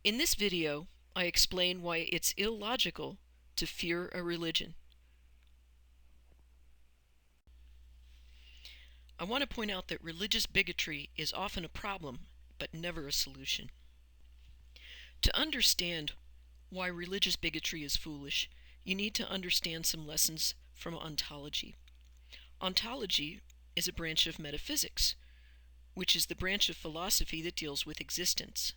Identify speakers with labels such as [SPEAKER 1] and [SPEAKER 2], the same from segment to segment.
[SPEAKER 1] In this video, I explain why it's illogical to fear a religion. I want to point out that religious bigotry is often a problem, but never a solution. To understand why religious bigotry is foolish, you need to understand some lessons from ontology. Ontology is a branch of metaphysics, which is the branch of philosophy that deals with existence.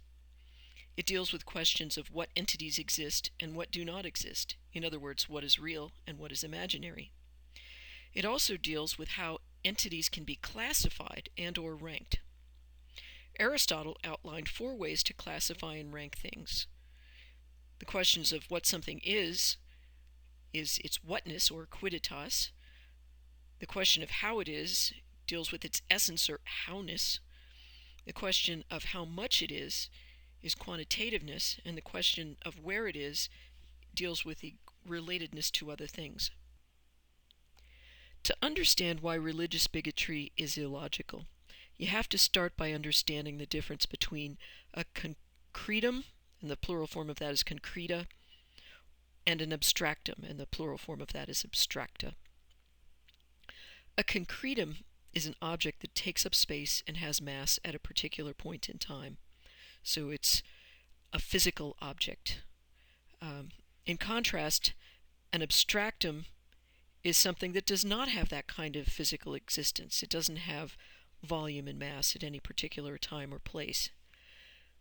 [SPEAKER 1] It deals with questions of what entities exist and what do not exist. In other words, what is real and what is imaginary. It also deals with how entities can be classified and/or ranked. Aristotle outlined 4 ways to classify and rank things. The questions of what something is its whatness or quidditas. The question of how it is deals with its essence or howness. The question of how much it is quantitativeness, and the question of where it is deals with the relatedness to other things. To understand why religious bigotry is illogical, you have to start by understanding the difference between a concretum, and the plural form of that is concreta, and an abstractum, and the plural form of that is abstracta. A concretum is an object that takes up space and has mass at a particular point in time. So it's a physical object. In contrast, an abstractum is something that does not have that kind of physical existence. It doesn't have volume and mass at any particular time or place.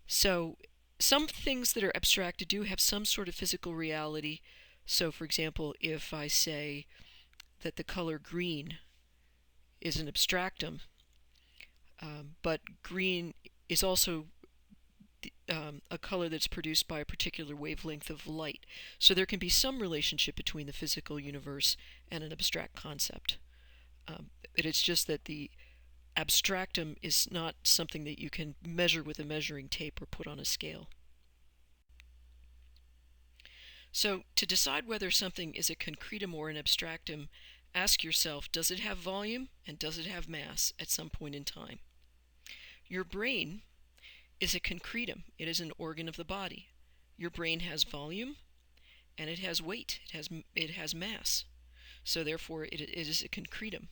[SPEAKER 1] So some things that are abstracted do have some sort of physical reality. So for example, if I say that the color green is an abstractum, but green is also a color that's produced by a particular wavelength of light. So there can be some relationship between the physical universe and an abstract concept. But it's just that the abstractum is not something that you can measure with a measuring tape or put on a scale. So to decide whether something is a concretum or an abstractum, ask yourself, does it have volume and does it have mass at some point in time? Your brain is a concretum. It is an organ of the body. Your brain has volume and it has weight. It has mass. So therefore it is a concretum.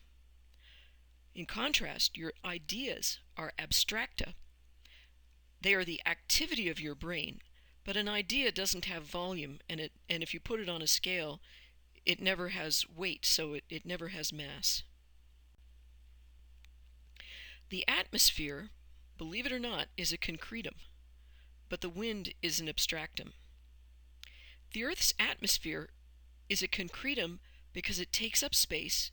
[SPEAKER 1] In contrast, your ideas are abstracta. They are the activity of your brain, but an idea doesn't have volume, and if you put it on a scale, it never has weight, so it never has mass. The atmosphere, believe it or not, is a concretum, but the wind is an abstractum. The Earth's atmosphere is a concretum because it takes up space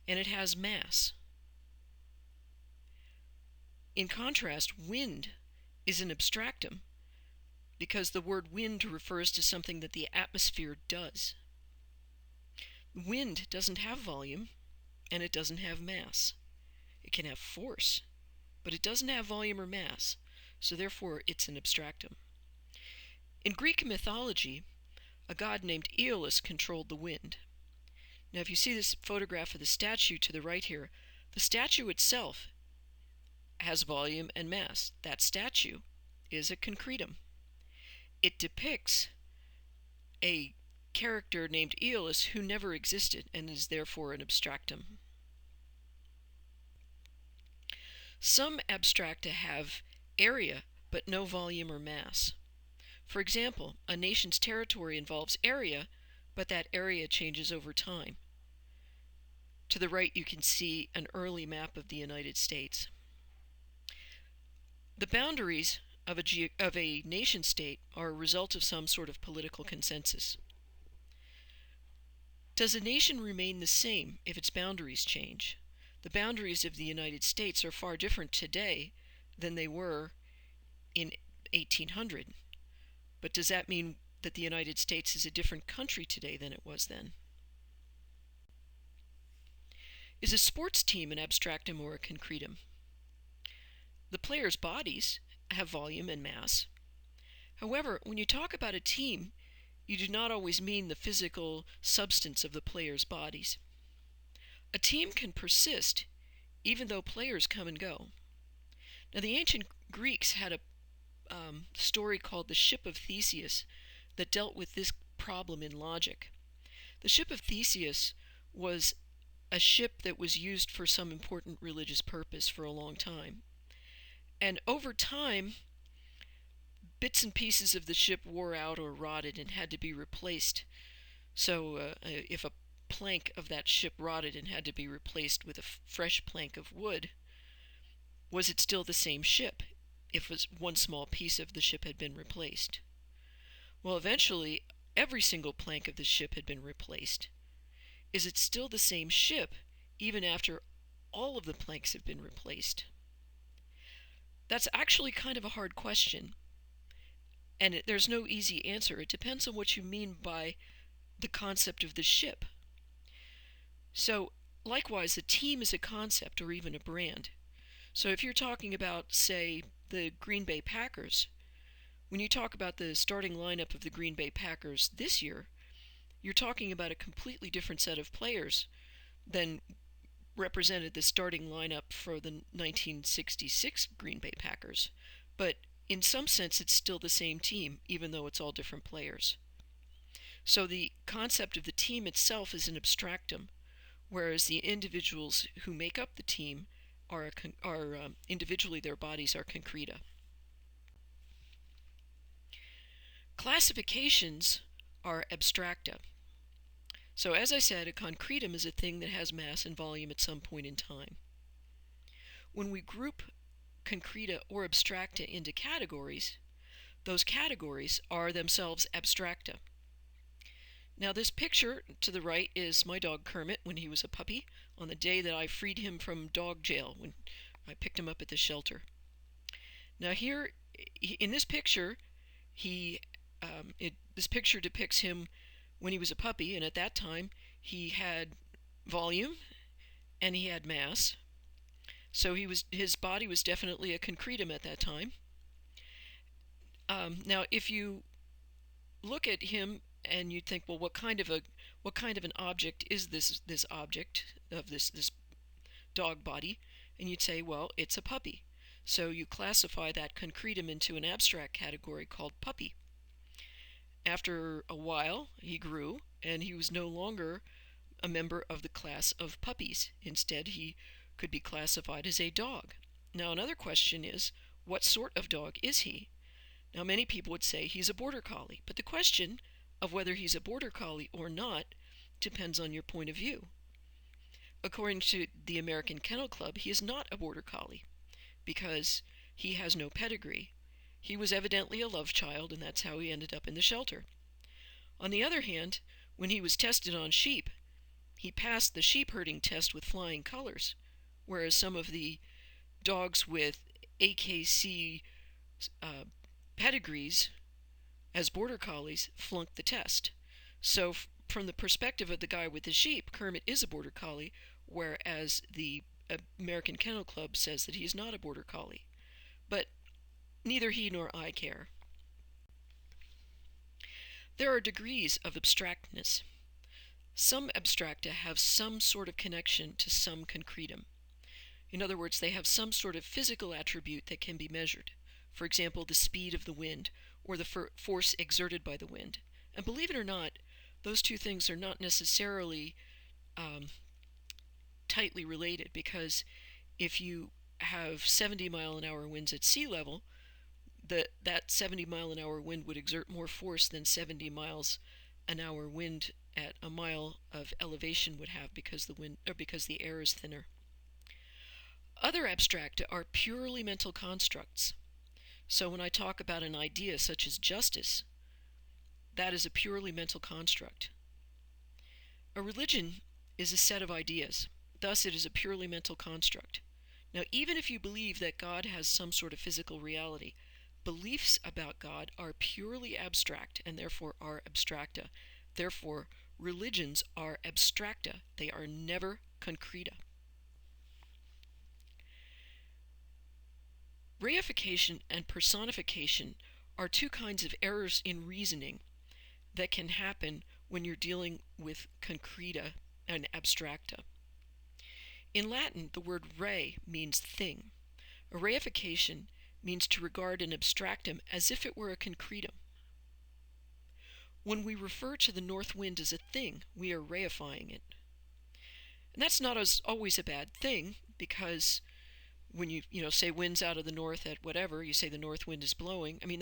[SPEAKER 1] and it has mass. In contrast, wind is an abstractum because the word wind refers to something that the atmosphere does. Wind doesn't have volume and it doesn't have mass. It can have force, but it doesn't have volume or mass, so therefore it's an abstractum. In Greek mythology, a god named Aeolus controlled the wind. Now if you see this photograph of the statue to the right here, the statue itself has volume and mass. That statue is a concretum. It depicts a character named Aeolus who never existed and is therefore an abstractum. Some abstracta have area but no volume or mass. For example, a nation's territory involves area, but that area changes over time. To the right you can see an early map of the United States. The boundaries of a nation-state are a result of some sort of political consensus. Does a nation remain the same if its boundaries change? The boundaries of the United States are far different today than they were in 1800. But does that mean that the United States is a different country today than it was then? Is a sports team an abstractum or a concretum? The players' bodies have volume and mass. However, when you talk about a team, you do not always mean the physical substance of the players' bodies. A team can persist even though players come and go. Now the ancient Greeks had story called The Ship of Theseus that dealt with this problem in logic. The Ship of Theseus was a ship that was used for some important religious purpose for a long time. And over time, bits and pieces of the ship wore out or rotted and had to be replaced. So if a plank of that ship rotted and had to be replaced with a fresh plank of wood, was it still the same ship if one small piece of the ship had been replaced? Well, eventually, every single plank of the ship had been replaced. Is it still the same ship even after all of the planks have been replaced? That's actually kind of a hard question, and there's no easy answer. It depends on what you mean by the concept of the ship. So, likewise, a team is a concept or even a brand. So if you're talking about, say, the Green Bay Packers, when you talk about the starting lineup of the Green Bay Packers this year, you're talking about a completely different set of players than represented the starting lineup for the 1966 Green Bay Packers. But in some sense, it's still the same team, even though it's all different players. So the concept of the team itself is an abstractum, whereas the individuals who make up the team are individually, their bodies are concreta. Classifications are abstracta. So as I said, a concretum is a thing that has mass and volume at some point in time. When we group concreta or abstracta into categories, those categories are themselves abstracta. Now this picture to the right is my dog Kermit when he was a puppy, on the day that I freed him from dog jail when I picked him up at the shelter. Now here, in this picture, this picture depicts him when he was a puppy, and at that time he had volume and he had mass. So his body was definitely a concretum at that time. Now if you look at him and you'd think, well, what kind of an object is this object of this dog body? And you'd say, well, it's a puppy. So you classify that concretum into an abstract category called puppy. After a while, he grew, and he was no longer a member of the class of puppies. Instead, he could be classified as a dog. Now, another question is, what sort of dog is he? Now, many people would say he's a border collie, but the question of whether he's a border collie or not depends on your point of view. According to the American Kennel Club, he is not a border collie because he has no pedigree. He was evidently a love child, and that's how he ended up in the shelter. On the other hand, when he was tested on sheep, he passed the sheep herding test with flying colors, whereas some of the dogs with AKC pedigrees as border collies flunked the test. So from the perspective of the guy with the sheep, Kermit is a border collie, whereas the American Kennel Club says that he's not a border collie. But neither he nor I care. There are degrees of abstractness. Some abstracta have some sort of connection to some concretum. In other words, they have some sort of physical attribute that can be measured. For example, the speed of the wind or the force exerted by the wind. And believe it or not, those two things are not necessarily tightly related, because if you have 70-mile-an-hour winds at sea level, that 70-mile-an-hour wind would exert more force than 70-miles-an-hour wind at a mile of elevation would have, because the air is thinner. Other abstracta are purely mental constructs. So when I talk about an idea such as justice, that is a purely mental construct. A religion is a set of ideas. Thus, it is a purely mental construct. Now, even if you believe that God has some sort of physical reality, beliefs about God are purely abstract and therefore are abstracta. Therefore, religions are abstracta. They are never concreta. Reification and personification are two kinds of errors in reasoning that can happen when you're dealing with concreta and abstracta. In Latin, the word re means thing. A reification means to regard and abstract him as if it were a concretum. When we refer to the north wind as a thing, we are reifying it. And that's not always a bad thing, because when you say winds out of the north at whatever, you say the north wind is blowing. I mean,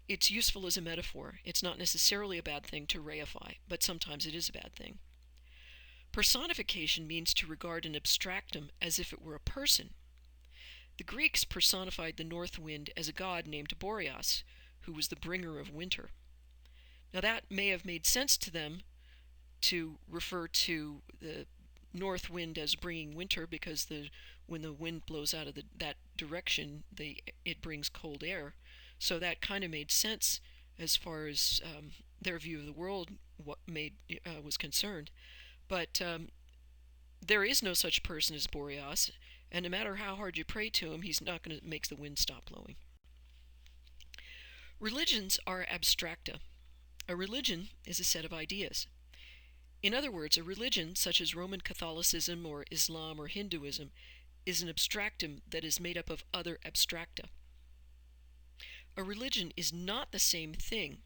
[SPEAKER 1] it's useful as a metaphor. It's not necessarily a bad thing to reify, but sometimes it is a bad thing. Personification means to regard and abstract him as if it were a person. The Greeks personified the north wind as a god named Boreas, who was the bringer of winter. Now that may have made sense to them to refer to the north wind as bringing winter, because when the wind blows out of that direction, it brings cold air. So that kind of made sense as far as their view of the world was concerned. But there is no such person as Boreas, and no matter how hard you pray to him, he's not going to make the wind stop blowing. Religions are abstracta. A religion is a set of ideas. In other words, a religion such as Roman Catholicism or Islam or Hinduism is an abstractum that is made up of other abstracta. A religion is not the same thing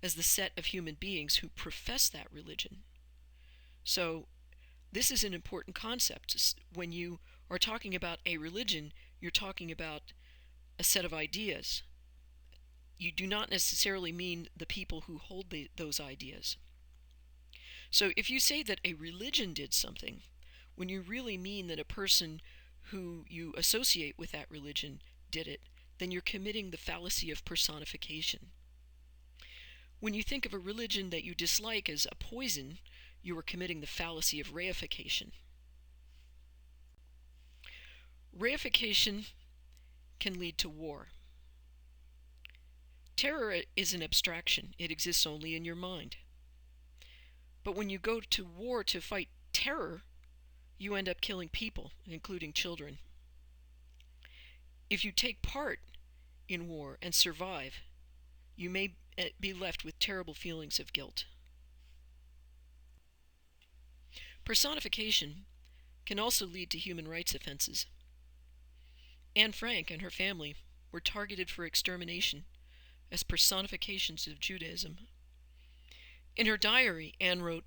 [SPEAKER 1] as the set of human beings who profess that religion. So this is an important concept. When you are talking about a religion, you're talking about a set of ideas. You do not necessarily mean the people who hold those ideas. So if you say that a religion did something, when you really mean that a person who you associate with that religion did it, then you're committing the fallacy of personification. When you think of a religion that you dislike as a poison, you are committing the fallacy of reification. Reification can lead to war. Terror is an abstraction. It exists only in your mind. But when you go to war to fight terror, you end up killing people, including children. If you take part in war and survive, you may be left with terrible feelings of guilt. Personification can also lead to human rights offenses. Anne Frank and her family were targeted for extermination as personifications of Judaism. In her diary, Anne wrote,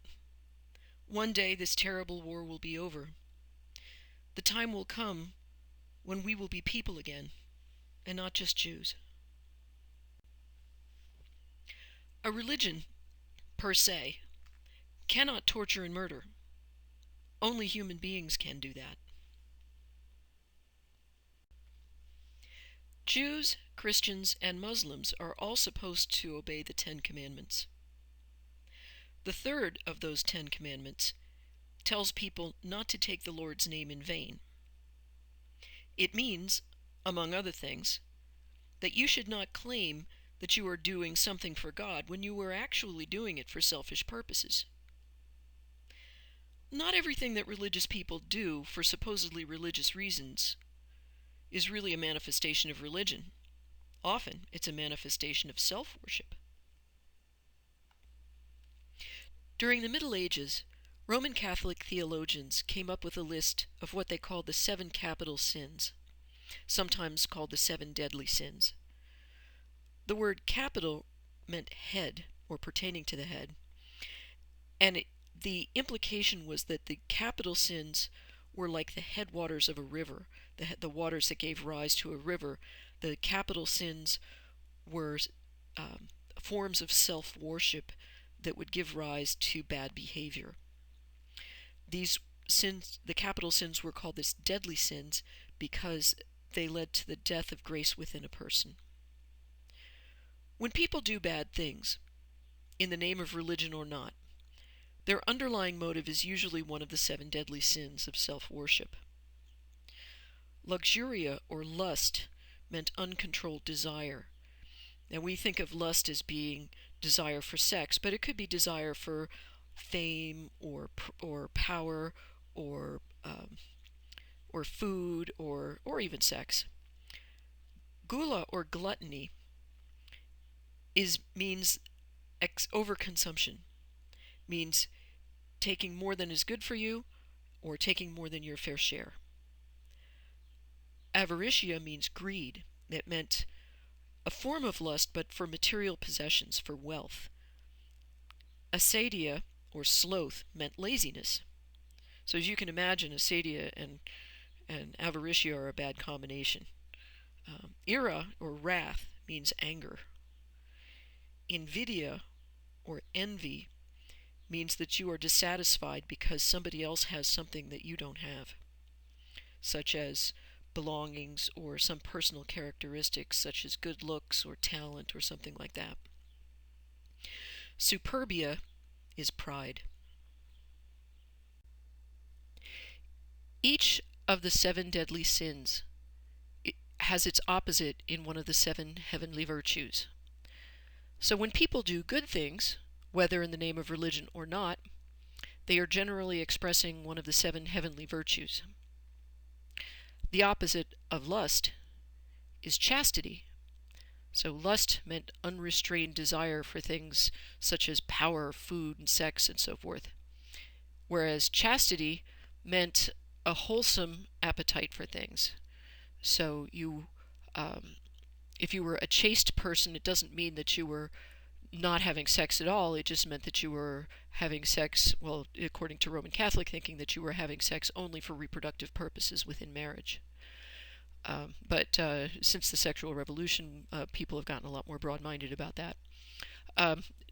[SPEAKER 1] "One day this terrible war will be over. The time will come when we will be people again, and not just Jews." A religion, per se, cannot torture and murder. Only human beings can do that. Jews, Christians, and Muslims are all supposed to obey the 10 Commandments. The third of those 10 Commandments tells people not to take the Lord's name in vain. It means, among other things, that you should not claim that you are doing something for God when you are actually doing it for selfish purposes. Not everything that religious people do for supposedly religious reasons is really a manifestation of religion. Often, it's a manifestation of self-worship. During the Middle Ages, Roman Catholic theologians came up with a list of what they called the 7 capital sins, sometimes called the 7 deadly sins. The word capital meant head, or pertaining to the head, and the implication was that the capital sins were like the headwaters of a river, the waters that gave rise to a river. The capital sins were forms of self-worship that would give rise to bad behavior. These sins, the capital sins, were called as deadly sins because they led to the death of grace within a person. When people do bad things, in the name of religion or not, their underlying motive is usually one of the 7 deadly sins of self-worship. Luxuria, or lust, meant uncontrolled desire. Now we think of lust as being desire for sex, but it could be desire for fame or power or food or even sex. Gula, or gluttony, means overconsumption, means taking more than is good for you or taking more than your fair share. Avaritia means greed. It meant a form of lust, but for material possessions, for wealth. Acedia, or sloth, meant laziness. So as you can imagine, acedia and avaritia are a bad combination. Ira, or wrath, means anger. Invidia, or envy, means that you are dissatisfied because somebody else has something that you don't have, such as belongings or some personal characteristics such as good looks or talent or something like that. Superbia is pride. Each of the 7 deadly sins has its opposite in one of the 7 heavenly virtues. So when people do good things, whether in the name of religion or not, they are generally expressing one of the 7 heavenly virtues. The opposite of lust is chastity. So lust meant unrestrained desire for things such as power, food, and sex, and so forth. Whereas chastity meant a wholesome appetite for things. So if you were a chaste person, it doesn't mean that you were not having sex at all. It just meant that you were having sex, well, according to Roman Catholic thinking, that you were having sex only for reproductive purposes within marriage. But since the sexual revolution, people have gotten a lot more broad-minded about that.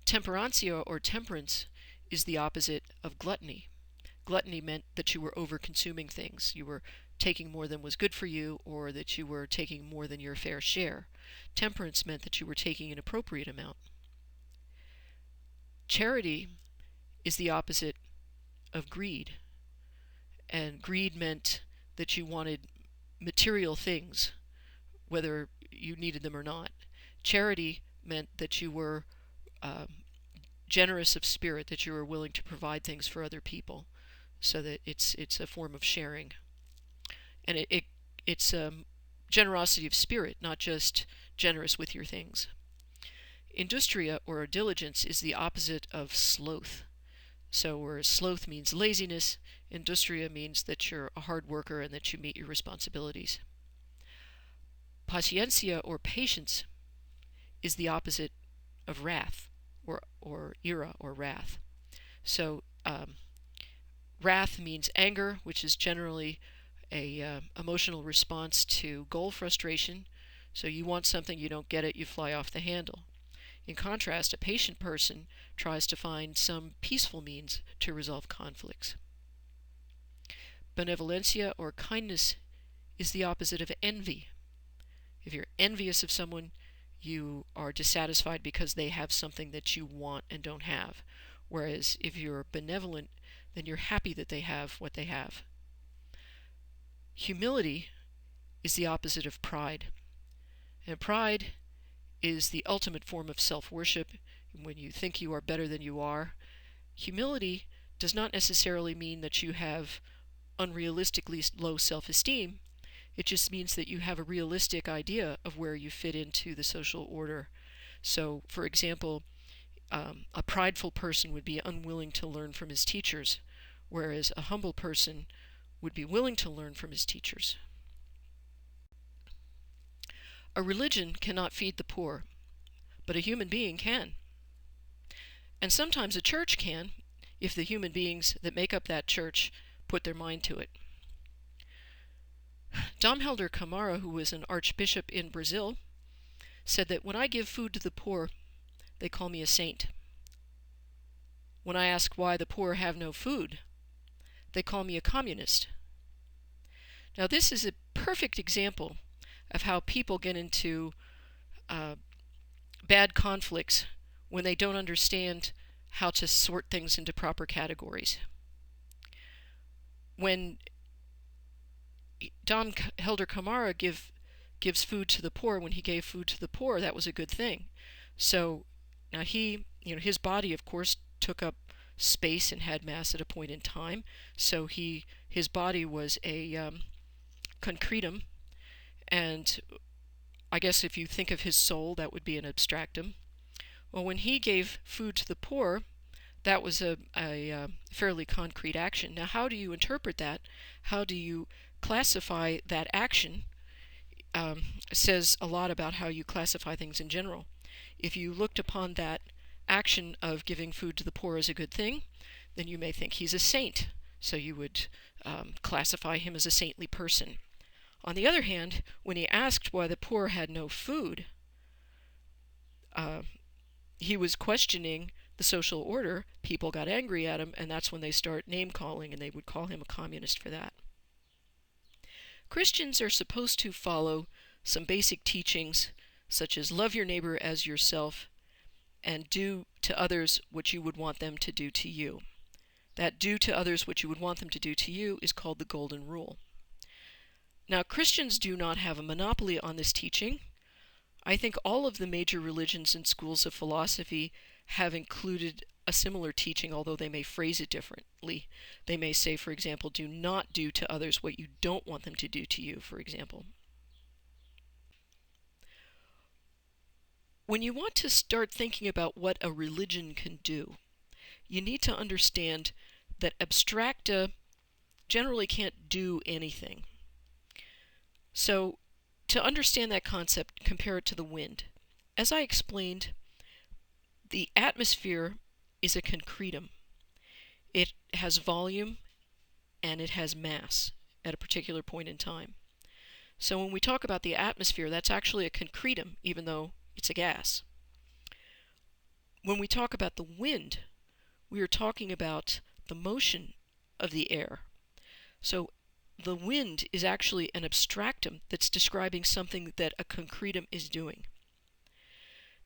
[SPEAKER 1] Temperantia, or temperance, is the opposite of gluttony. Gluttony meant that you were over-consuming things. You were taking more than was good for you, or that you were taking more than your fair share. Temperance meant that you were taking an appropriate amount. Charity is the opposite of greed. And greed meant that you wanted material things, whether you needed them or not. Charity meant that you were generous of spirit, that you were willing to provide things for other people, so that it's a form of sharing. And it's generosity of spirit, not just generous with your things. Industria, or diligence, is the opposite of sloth. So whereas sloth means laziness, industria means that you're a hard worker and that you meet your responsibilities. Paciencia, or patience, is the opposite of wrath, or ira, or wrath. So wrath means anger, which is generally a emotional response to goal frustration. So you want something, you don't get it, you fly off the handle. In contrast, a patient person tries to find some peaceful means to resolve conflicts. Benevolencia, or kindness, is the opposite of envy. If you're envious of someone, you are dissatisfied because they have something that you want and don't have. Whereas if you're benevolent, then you're happy that they have what they have. Humility is the opposite of pride. And pride is the ultimate form of self-worship, when you think you are better than you are. Humility does not necessarily mean that you have unrealistically low self-esteem. It just means that you have a realistic idea of where you fit into the social order. So, for example, a prideful person would be unwilling to learn from his teachers, whereas a humble person would be willing to learn from his teachers. A religion cannot feed the poor, but a human being can. And sometimes a church can, if the human beings that make up that church put their mind to it. Dom Helder Camara, who was an archbishop in Brazil, said that when I give food to the poor, they call me a saint. When I ask why the poor have no food, they call me a communist. Now this is a perfect example of how people get into bad conflicts when they don't understand how to sort things into proper categories. When Dom Helder Camara gives food to the poor, when he gave food to the poor, that was a good thing. So now his body, of course, took up space and had mass at a point in time. So his body was a concretum, and I guess if you think of his soul, that would be an abstractum. Well, when he gave food to the poor, that was a fairly concrete action. Now, how do you interpret that? How do you classify that action says a lot about how you classify things in general. If you looked upon that action of giving food to the poor as a good thing, then you may think he's a saint. So you would classify him as a saintly person. On the other hand, when he asked why the poor had no food, he was questioning the social order. People got angry at him, and that's when they start name-calling, and they would call him a communist for that. Christians are supposed to follow some basic teachings, such as love your neighbor as yourself, and do to others what you would want them to do to you. That do to others what you would want them to do to you is called the Golden Rule. Now, Christians do not have a monopoly on this teaching. I think all of the major religions and schools of philosophy have included a similar teaching, although they may phrase it differently. They may say, for example, do not do to others what you don't want them to do to you, for example. When you want to start thinking about what a religion can do, you need to understand that abstracta generally can't do anything. So, to understand that concept, compare it to the wind. As I explained, the atmosphere is a concretum. It has volume and it has mass at a particular point in time. So when we talk about the atmosphere, that's actually a concretum, even though it's a gas. When we talk about the wind, we are talking about the motion of the air. So the wind is actually an abstractum that's describing something that a concretum is doing.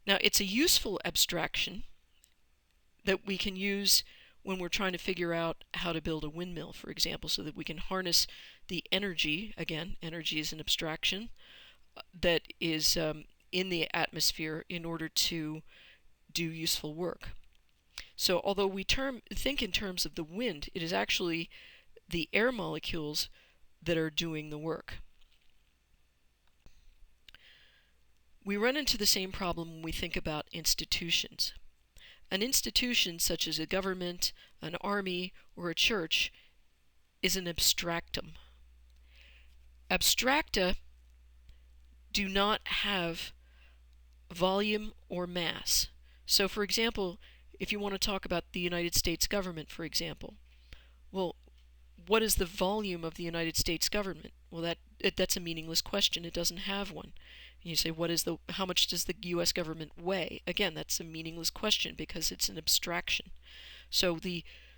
[SPEAKER 1] Now, it's a useful abstraction that we can use when we're trying to figure out how to build a windmill, for example, so that we can harness the energy. Again, energy is an abstraction that is in the atmosphere in order to do useful work. So although we think in terms of the wind, it is actually the air molecules that are doing the work. We run into the same problem when we think about institutions. An institution such as a government, an army, or a church is an abstractum. Abstracta do not have volume or mass. So for example, if you want to talk about the United States government, for example, well, what is the volume of the United States government? Well, that's a meaningless question. It doesn't have one. And you say, how much does the U.S. government weigh? Again, that's a meaningless question because it's an abstraction. So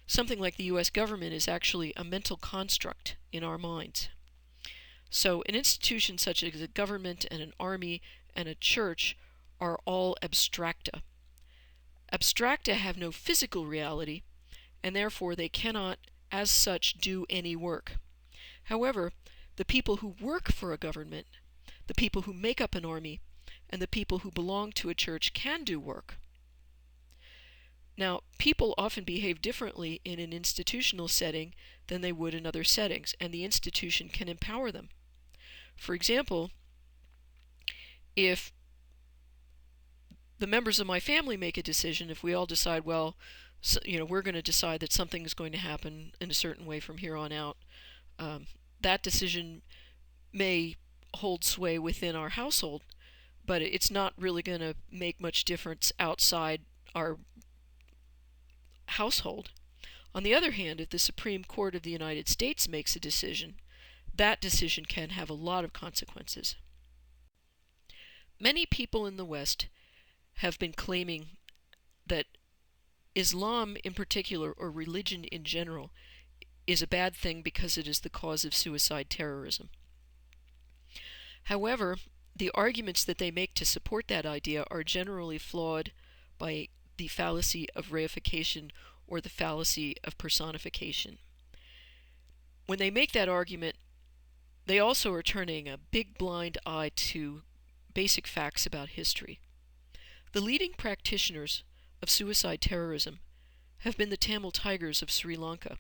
[SPEAKER 1] something like the U.S. government is actually a mental construct in our minds. So an institution such as a government and an army and a church are all abstracta. Abstracta have no physical reality, and therefore they cannot, as such, do any work. However, the people who work for a government, the people who make up an army, and the people who belong to a church can do work. Now, people often behave differently in an institutional setting than they would in other settings, and the institution can empower them. For example, if the members of my family make a decision, if we all decide, well, we're going to decide that something is going to happen in a certain way from here on out, that decision may hold sway within our household, but it's not really going to make much difference outside our household. On the other hand, if the Supreme Court of the United States makes a decision, that decision can have a lot of consequences. Many people in the West have been claiming that Islam in particular, or religion in general, is a bad thing because it is the cause of suicide terrorism. However, the arguments that they make to support that idea are generally flawed by the fallacy of reification or the fallacy of personification. When they make that argument, they also are turning a big blind eye to basic facts about history. The leading practitioners of suicide terrorism have been the Tamil Tigers of Sri Lanka.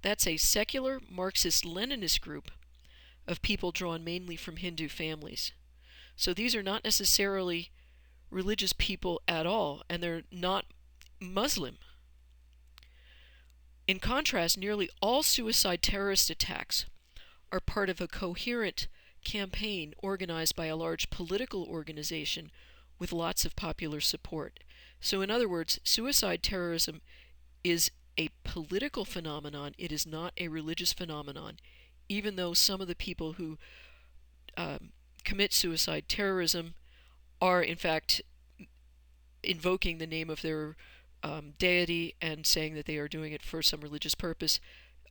[SPEAKER 1] That's a secular Marxist-Leninist group of people drawn mainly from Hindu families. So these are not necessarily religious people at all, and they're not Muslim. In contrast, nearly all suicide terrorist attacks are part of a coherent campaign organized by a large political organization with lots of popular support. So in other words, suicide terrorism is a political phenomenon. It is not a religious phenomenon, even though some of the people who commit suicide terrorism are in fact invoking the name of their deity and saying that they are doing it for some religious purpose.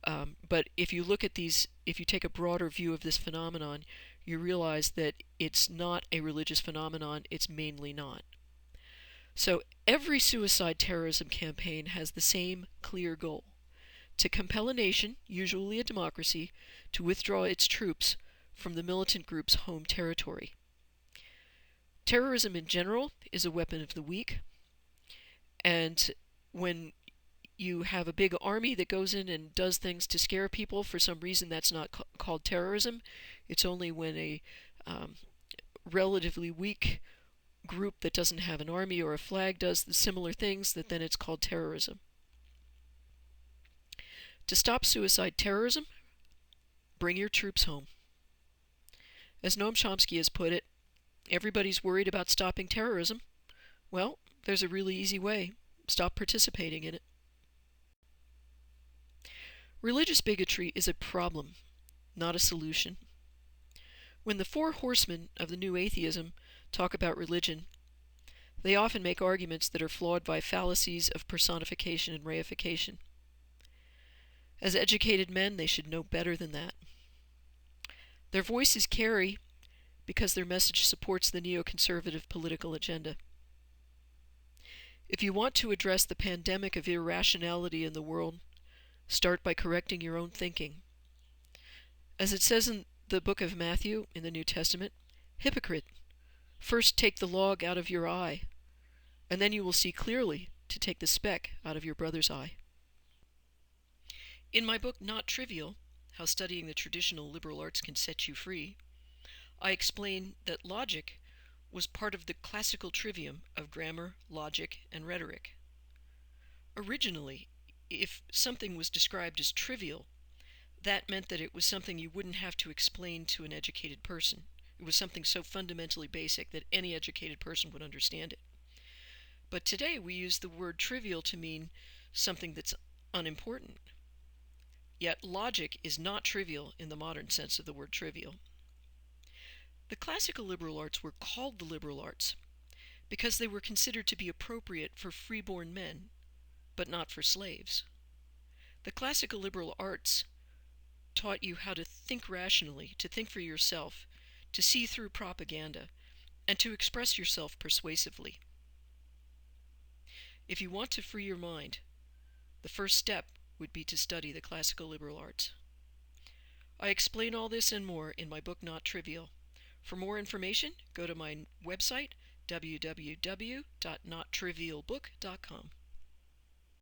[SPEAKER 1] But if you look at these, if you take a broader view of this phenomenon, you realize that it's not a religious phenomenon. It's mainly not. So every suicide terrorism campaign has the same clear goal: to compel a nation, usually a democracy, to withdraw its troops from the militant group's home territory. Terrorism in general is a weapon of the weak, and when you have a big army that goes in and does things to scare people, for some reason that's not called terrorism. It's only when a relatively weak group that doesn't have an army or a flag does the similar things that then it's called terrorism. To stop suicide terrorism, bring your troops home. As Noam Chomsky has put it, everybody's worried about stopping terrorism. Well, there's a really easy way. Stop participating in it. Religious bigotry is a problem, not a solution. When the four horsemen of the new atheism talk about religion, they often make arguments that are flawed by fallacies of personification and reification. As educated men, they should know better than that. Their voices carry because their message supports the neoconservative political agenda. If you want to address the pandemic of irrationality in the world, start by correcting your own thinking. As it says in the book of Matthew in the New Testament, "Hypocrite, first take the log out of your eye, and then you will see clearly to take the speck out of your brother's eye." In my book Not Trivial, How Studying the Traditional Liberal Arts Can Set You Free, I explain that logic was part of the classical trivium of grammar, logic, and rhetoric. Originally, if something was described as trivial, that meant that it was something you wouldn't have to explain to an educated person. It was something so fundamentally basic that any educated person would understand it. But today we use the word trivial to mean something that's unimportant. Yet logic is not trivial in the modern sense of the word trivial. The classical liberal arts were called the liberal arts because they were considered to be appropriate for freeborn men, but not for slaves. The classical liberal arts taught you how to think rationally, to think for yourself, to see through propaganda, and to express yourself persuasively. If you want to free your mind, the first step would be to study the classical liberal arts. I explain all this and more in my book Not Trivial. For more information, go to my website, www.nottrivialbook.com.